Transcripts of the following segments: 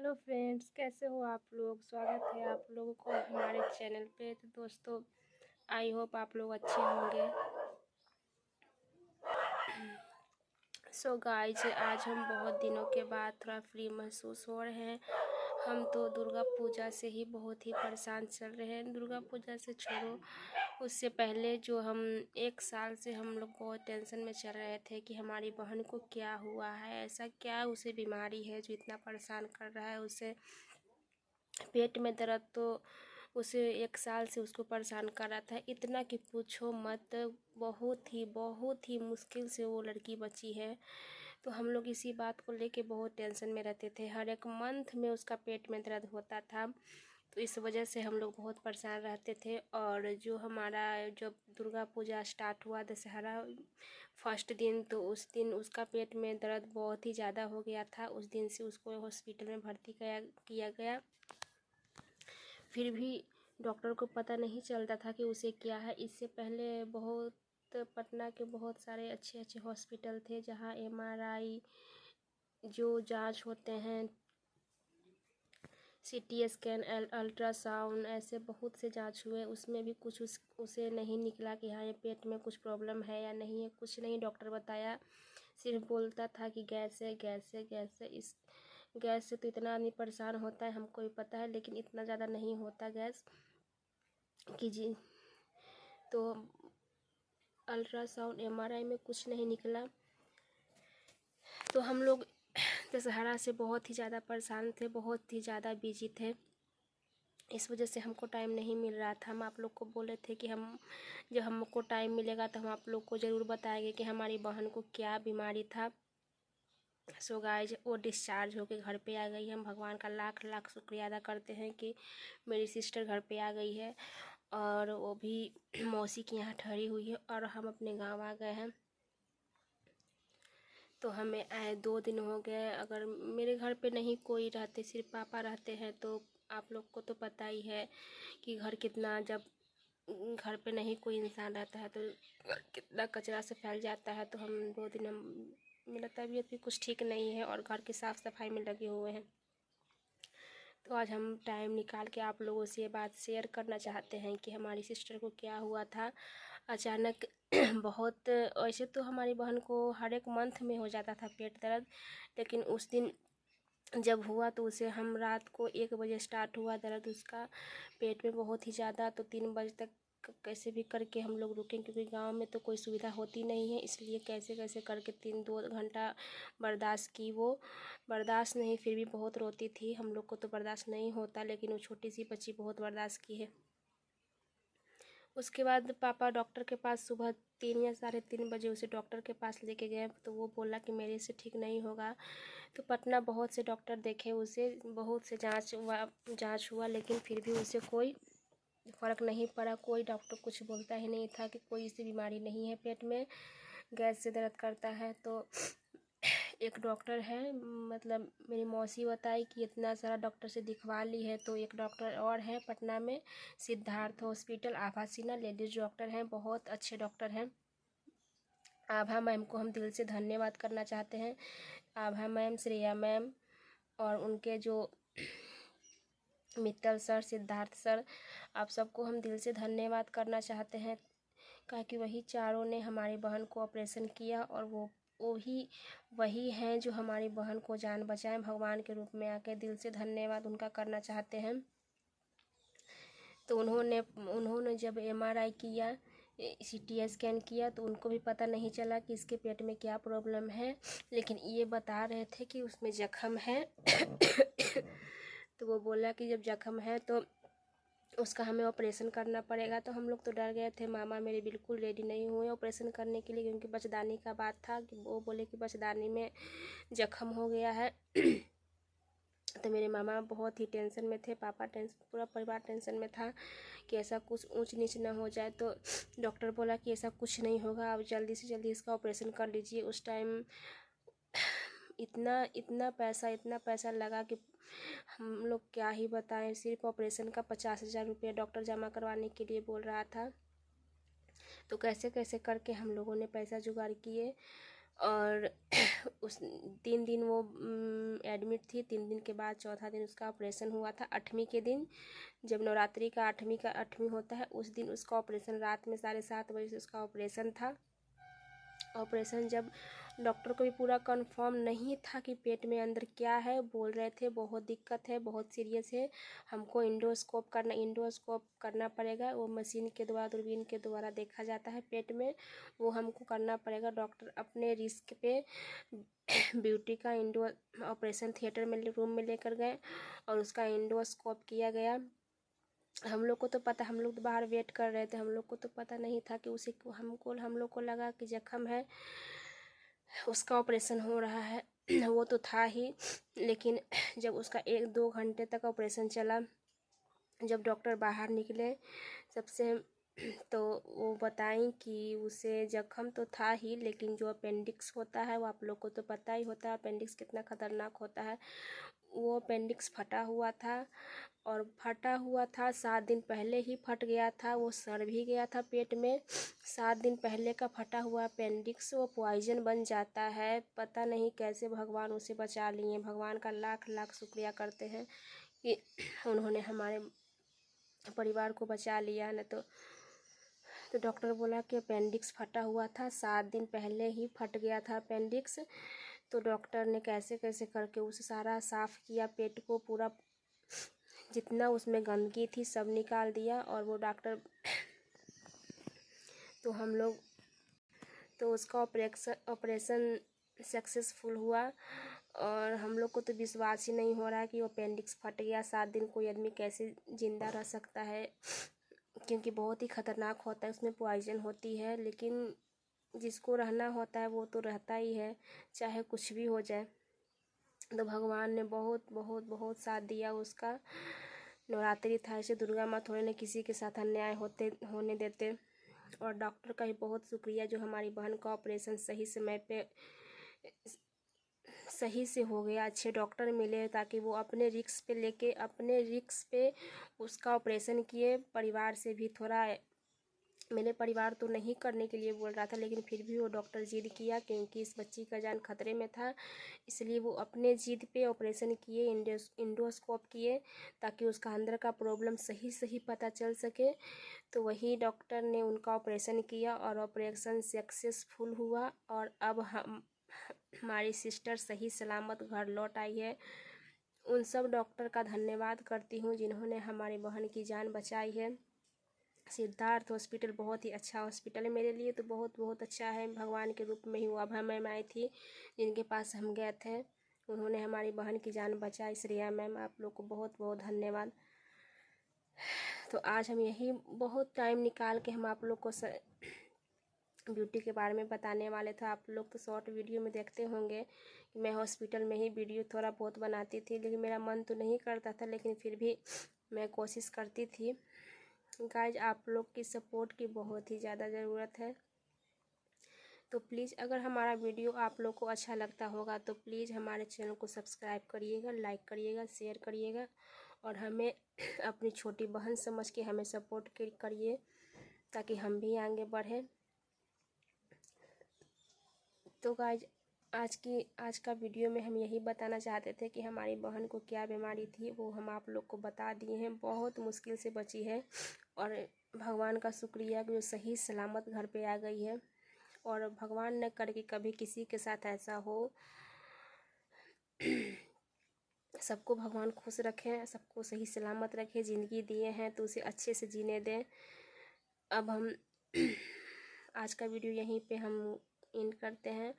Hello friends, कैसे हो आप लोग। स्वागत है आप लोगों को हमारे चैनल पे। तो दोस्तों, आई होप आप लोग अच्छे होंगे। सो गाइज, आज हम बहुत दिनों के बाद थोड़ा फ्री महसूस हो रहे हैं। हम तो दुर्गा पूजा से ही बहुत ही परेशान चल रहे हैं। दुर्गा पूजा से छोड़ो, उससे पहले जो हम 1 साल से हम लोग बहुत टेंशन में चल रहे थे कि हमारी बहन को क्या हुआ है, ऐसा क्या उसे बीमारी है जो इतना परेशान कर रहा है। उसे पेट में दर्द तो उसे 1 साल से उसको परेशान कर रहा था, इतना कि पूछो मत। बहुत ही मुश्किल से वो लड़की बची है। तो हम लोग इसी बात को लेके बहुत टेंशन में रहते थे। हर एक मंथ में उसका पेट में दर्द होता था, तो इस वजह से हम लोग बहुत परेशान रहते थे। और जो हमारा जब दुर्गा पूजा स्टार्ट हुआ, दशहरा फर्स्ट दिन, तो उस दिन उसका पेट में दर्द बहुत ही ज़्यादा हो गया था। उस दिन से उसको हॉस्पिटल में भर्ती किया गया। फिर भी डॉक्टर को पता नहीं चलता था कि उसे क्या है। इससे पहले पटना के बहुत सारे अच्छे अच्छे हॉस्पिटल थे जहां एमआरआई जो जांच होते हैं, सीटी स्कैन, अल्ट्रासाउंड, ऐसे बहुत से जांच हुए। उसमें भी कुछ उसे नहीं निकला कि हाँ ये पेट में कुछ प्रॉब्लम है या नहीं है। कुछ नहीं डॉक्टर बताया, सिर्फ बोलता था कि गैस है, गैस है, गैस है। इस गैस से तो इतना आदमी परेशान होता है, हमको भी पता है, लेकिन इतना ज़्यादा नहीं होता गैस कि जी। तो अल्ट्रासाउंड एमआरआई में कुछ नहीं निकला। तो हम लोग दशहरा से बहुत ही ज़्यादा परेशान थे, बहुत ही ज़्यादा बिजी थे। इस वजह से हमको टाइम नहीं मिल रहा था। हम आप लोग को बोले थे कि हम जब हमको टाइम मिलेगा तो हम आप लोग को ज़रूर बताएंगे कि हमारी बहन को क्या बीमारी था। सो गाइज, वो डिस्चार्ज होके घर पे आ गई है। हम भगवान का लाख लाख शुक्रिया अदा करते हैं कि मेरी सिस्टर घर पे आ गई है, और वो भी मौसी के यहाँ ठहरी हुई है, और हम अपने गांव आ गए हैं। तो हमें आए 2 दिन हो गए। अगर मेरे घर पे नहीं कोई रहते, सिर्फ पापा रहते हैं, तो आप लोग को तो पता ही है कि घर कितना, जब घर पे नहीं कोई इंसान रहता है तो कितना कचरा से फैल जाता है। तो हम 2 दिन मेरा तबीयत भी कुछ ठीक नहीं है और घर की साफ़ सफाई में लगे हुए हैं। तो आज हम टाइम निकाल के आप लोगों से ये बात शेयर करना चाहते हैं कि हमारी सिस्टर को क्या हुआ था अचानक। बहुत वैसे तो हमारी बहन को हर एक मंथ में हो जाता था पेट दर्द, लेकिन उस दिन जब हुआ तो उसे हम रात को 1 बजे स्टार्ट हुआ दर्द उसका पेट में बहुत ही ज़्यादा। तो 3 बजे तक कैसे भी करके हम लोग रुके, क्योंकि गांव में तो कोई सुविधा होती नहीं है, इसलिए कैसे कैसे करके 3-2 घंटा बर्दाश्त की। वो बर्दाश्त नहीं, फिर भी बहुत रोती थी। हम लोग को तो बर्दाश्त नहीं होता, लेकिन वो छोटी सी बच्ची बहुत बर्दाश्त की है। उसके बाद पापा डॉक्टर के पास सुबह 3 या 3:30 बजे उसे डॉक्टर के पास लेके गए, तो वो बोला कि मेरे से ठीक नहीं होगा। तो पटना बहुत से डॉक्टर देखे, उसे बहुत से जांच हुआ, लेकिन फिर भी उसे कोई फ़र्क नहीं पड़ा। कोई डॉक्टर कुछ बोलता ही नहीं था कि कोई इसे बीमारी नहीं है, पेट में गैस से दर्द करता है। तो एक डॉक्टर है, मतलब मेरी मौसी बताई कि इतना सारा डॉक्टर से दिखवा ली है, तो एक डॉक्टर और है पटना में, सिद्धार्थ हॉस्पिटल, आभा सिन्हा लेडीज़ डॉक्टर हैं, बहुत अच्छे डॉक्टर हैं। आभा मैम को हम दिल से धन्यवाद करना चाहते हैं। आभा मैम, श्रेया मैम, और उनके जो मित्तल सर, सिद्धार्थ सर, आप सबको हम दिल से धन्यवाद करना चाहते हैं, क्योंकि वही चारों ने हमारी बहन को ऑपरेशन किया, और वो भी वही हैं जो हमारी बहन को जान बचाएं भगवान के रूप में आके। दिल से धन्यवाद उनका करना चाहते हैं। तो उन्होंने जब एमआरआई किया, सीटी स्कैन किया, तो उनको भी पता नहीं चला कि इसके पेट में क्या प्रॉब्लम है, लेकिन ये बता रहे थे कि उसमें जख्म है। तो वो बोला कि जब जख्म है तो उसका हमें ऑपरेशन करना पड़ेगा। तो हम लोग तो डर गए थे। मामा मेरे बिल्कुल रेडी नहीं हुए ऑपरेशन करने के लिए, क्योंकि बच्चेदानी का बात था कि वो बोले कि बच्चेदानी में जख्म हो गया है। तो मेरे मामा बहुत ही टेंशन में थे, पापा टेंशन, पूरा परिवार टेंशन में था कि ऐसा कुछ ऊंच नीच ना हो जाए। तो डॉक्टर बोला कि ऐसा कुछ नहीं होगा, आप जल्दी से जल्दी इसका ऑपरेशन कर लीजिए। उस टाइम इतना पैसा लगा कि हम लोग क्या ही बताएं। सिर्फ ऑपरेशन का 50,000 रुपये डॉक्टर जमा करवाने के लिए बोल रहा था। तो कैसे कैसे करके हम लोगों ने पैसा जुगाड़ किए, और उस 3 दिन वो एडमिट थी। 3 दिन के बाद चौथा दिन उसका ऑपरेशन हुआ था। 8वीं के दिन, जब नवरात्रि का 8वीं होता है, उस दिन उसका ऑपरेशन, रात में 7:30 बजे से उसका ऑपरेशन था। ऑपरेशन जब डॉक्टर को भी पूरा कंफर्म नहीं था कि पेट में अंदर क्या है, बोल रहे थे बहुत दिक्कत है, बहुत सीरियस है, हमको इंडोस्कोप करना पड़ेगा। वो मशीन के द्वारा, दूरबीन के द्वारा देखा जाता है पेट में, वो हमको करना पड़ेगा। डॉक्टर अपने रिस्क पे ब्यूटी का ऑपरेशन थिएटर में, रूम में लेकर गए और उसका इंडोस्कोप किया गया। हम लोग को तो पता, हम लोग तो बाहर वेट कर रहे थे, हम लोग को तो पता नहीं था कि उसे, हम लोग को लगा कि जख्म है, उसका ऑपरेशन हो रहा है। वो तो था ही, लेकिन जब उसका 1-2 घंटे तक ऑपरेशन चला, जब डॉक्टर बाहर निकले सबसे, तो वो बताएं कि उसे जख्म तो था ही, लेकिन जो अपेंडिक्स होता है वो आप लोग को तो पता ही होता है अपेंडिक्स कितना खतरनाक होता है। वो अपेंडिक्स फटा हुआ था, और फटा हुआ था 7 दिन पहले ही फट गया था। वो सड़ भी गया था पेट में। 7 दिन पहले का फटा हुआ अपेंडिक्स वो पॉइजन बन जाता है। पता नहीं कैसे भगवान उसे बचा लिए। भगवान का लाख लाख शुक्रिया करते हैं कि उन्होंने हमारे परिवार को बचा लिया। न तो डॉक्टर बोला कि अपेंडिक्स फटा हुआ था, 7 दिन पहले ही फट गया था अपेंडिक्स। तो डॉक्टर ने कैसे कैसे करके उसे सारा साफ़ किया, पेट को पूरा, जितना उसमें गंदगी थी सब निकाल दिया। और वो डॉक्टर, तो हम लोग, तो उसका ऑपरेशन सक्सेसफुल हुआ। और हम लोग को तो विश्वास ही नहीं हो रहा है कि वो अपेंडिक्स फट गया। 7 दिन कोई आदमी कैसे ज़िंदा रह सकता है, क्योंकि बहुत ही ख़तरनाक होता है, उसमें पॉइजन होती है। लेकिन जिसको रहना होता है वो तो रहता ही है, चाहे कुछ भी हो जाए। तो भगवान ने बहुत बहुत बहुत साथ दिया उसका। नवरात्रि था, ऐसे दुर्गा माँ थोड़े न किसी के साथ अन्याय होने देते। और डॉक्टर का भी बहुत शुक्रिया जो हमारी बहन का ऑपरेशन सही समय पे, सही से हो गया। अच्छे डॉक्टर मिले ताकि वो अपने रिस्क पे उसका ऑपरेशन किए। परिवार से भी थोड़ा, मेरे परिवार तो नहीं करने के लिए बोल रहा था, लेकिन फिर भी वो डॉक्टर जिद किया, क्योंकि इस बच्ची का जान खतरे में था। इसलिए वो अपने जिद पे ऑपरेशन किए, इंडोस्कोप किए, ताकि उसका अंदर का प्रॉब्लम सही पता चल सके। तो वही डॉक्टर ने उनका ऑपरेशन किया और ऑपरेशन सक्सेसफुल हुआ। और अब हमारी सिस्टर सही सलामत घर लौट आई है। उन सब डॉक्टर का धन्यवाद करती हूँ जिन्होंने हमारी बहन की जान बचाई है। सिद्धार्थ हॉस्पिटल बहुत ही अच्छा हॉस्पिटल है, मेरे लिए तो बहुत बहुत अच्छा है। भगवान के रूप में ही वो अभय मैम आई थी जिनके पास हम गए थे, उन्होंने हमारी बहन की जान बचाई। श्रेया मैम, आप लोग को बहुत बहुत धन्यवाद। तो आज हम यही बहुत टाइम निकाल के हम आप लोग को ब्यूटी के बारे में बताने वाले थे। आप लोग तो शॉर्ट वीडियो में देखते होंगे कि मैं हॉस्पिटल में ही वीडियो थोड़ा बहुत बनाती थी, लेकिन मेरा मन तो नहीं करता था, लेकिन फिर भी मैं कोशिश करती थी। गाइज, आप लोग की सपोर्ट की बहुत ही ज़्यादा ज़रूरत है। तो प्लीज़ अगर हमारा वीडियो आप लोग को अच्छा लगता होगा तो प्लीज़ हमारे चैनल को सब्सक्राइब करिएगा, लाइक करिएगा, शेयर करिएगा, और हमें अपनी छोटी बहन समझ के हमें सपोर्ट करिए ताकि हम भी आगे बढ़ें। तो गाइज, आज का वीडियो में हम यही बताना चाहते थे कि हमारी बहन को क्या बीमारी थी, वो हम आप लोग को बता दिए हैं। बहुत मुश्किल से बची है, और भगवान का शुक्रिया कि वो सही सलामत घर पे आ गई है। और भगवान न करके कभी किसी के साथ ऐसा हो। सबको भगवान खुश रखें, सबको सही सलामत रखें। ज़िंदगी दिए हैं तो उसे अच्छे से जीने दें। अब हम आज का वीडियो यहीं पे हम एंड करते हैं।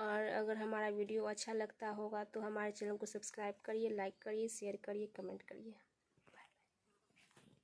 और अगर हमारा वीडियो अच्छा लगता होगा तो हमारे चैनल को सब्सक्राइब करिए, लाइक करिए, शेयर करिए, कमेंट करिए।